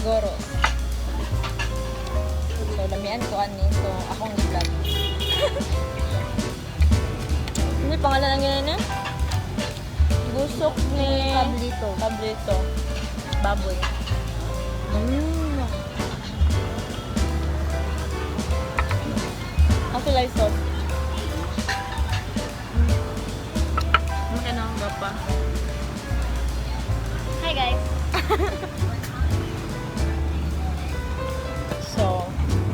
Magoros. So, lamian ko ani. So, akong i-vlog. Hindi pangalan ang ganyan eh? Gusok ni... Pablito. Pablito. Baboy. Ang sulay sauce. Ano ang gapa? Hi guys. So,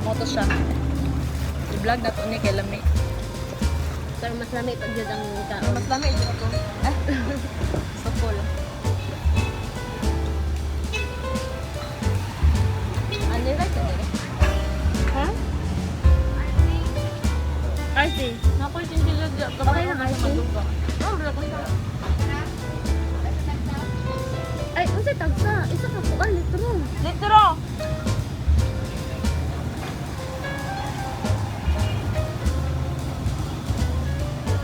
moto siya. I-vlog na to ni kay Lami. Pero mas lami pag dyan ang kaon. Mas Lami ito ako. So cool. Ano yung right na Ha? RC. Nakoy din sila dyan. Okay lang, RC. Oh, wala ko siya. Ay, unsay tagsa? Isa ka po. Ay, litro. Litro!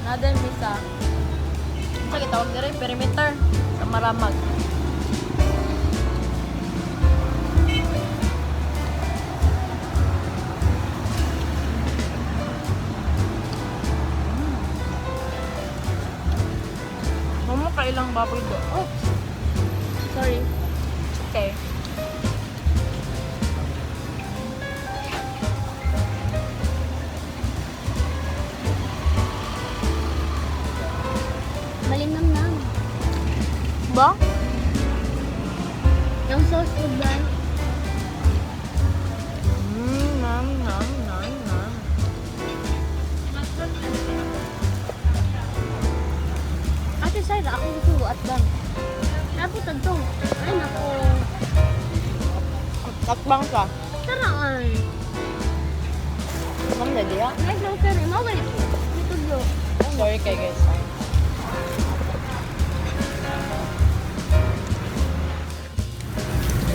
Nadan misa. Sa kitawag na rin, perimeter. Sa Maramag. Mama, kailang baboy do. Oh. Sorry. Okay. Malinamnam. Ba? Yung sauce food ba? Nam. Ate Syra, ako gusto ko at bang. Napo tagto. Ay, naku. Takbang ka. Taraan. Ma'am, ready ya? Like lang sir, mawal. Ito bro. Sorry kay guys.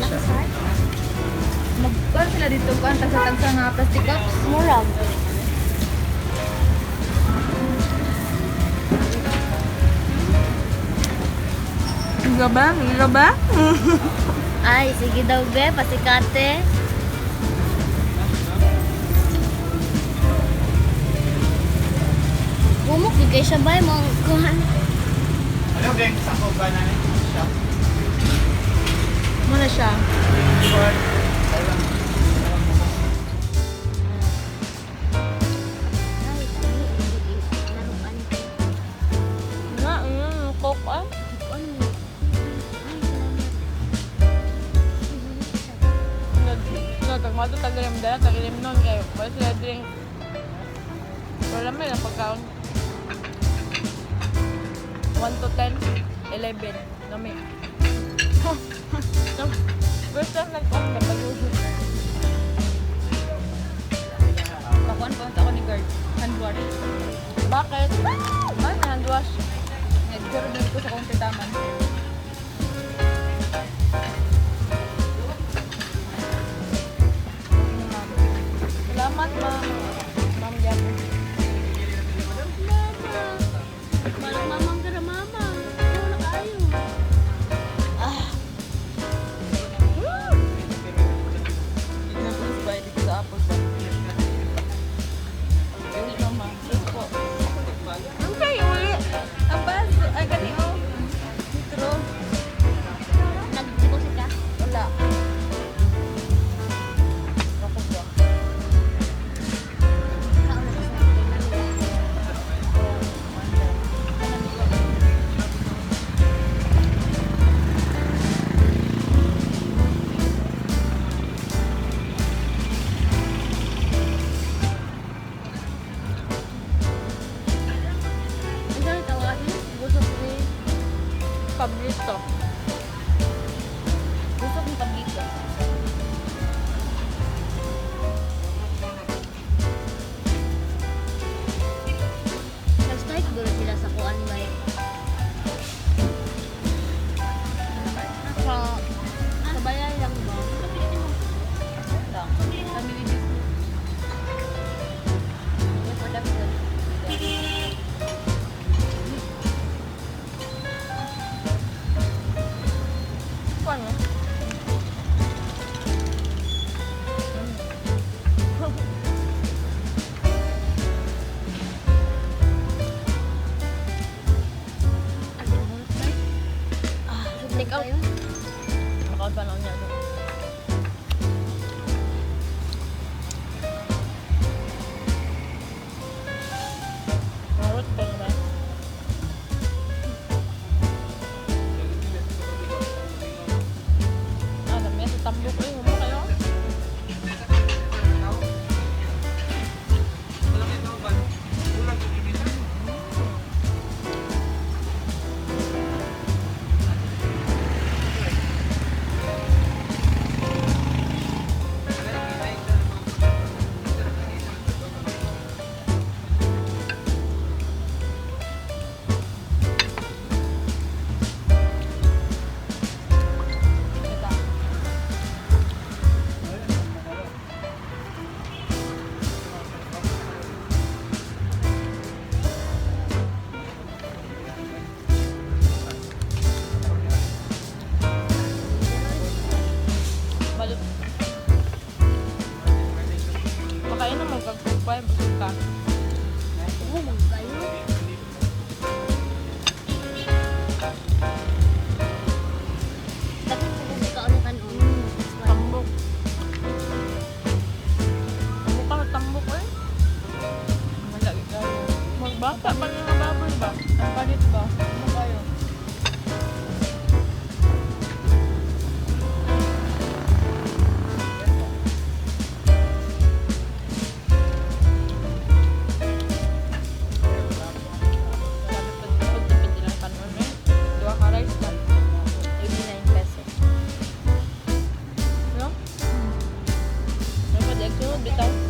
Nakasay? Magkuhan sila dito kuhan tagsa nga plastic cups. Murag. Higa ba? Ay, sige daw be, pasikate. Bumok, di kayo siya ba yung mga kuhan? Ano geng sako ba na siya? Muna siya. Ay, kami, laruan ko. Nga, coke ah. Ano? Ay, salamat. Nagkakmato tagalim dala, tagalim nun kayo. Pwede sila drink. Wala mo yung pagkaon. 1 to 10, 11. Nami. First time nag-on na pag-usip. Pakuan po ako ni Gerd. Handwash. Bakit? Ay, handwash. Nag-zero din ko sa kumpitaman. Salamat, ma'am. Ma'am, Japo. Balak mamang ka na mama. Ano na kayo? Napulis ba dito sa apple ba? Uli, mama. Sus po. Ang kayo, uli. Ang bas. Ay, ganito. Litro. Nag-deposit ka? Wala. Ako ba? Kaon na sa Ang dami tawagin. Gusto ko eh. Pablito. Gusto kong pablito. Nag-strike gulo sila sa kuan ba eh. Sa bayan lang ba? Lang. Family business. May production. bitaw.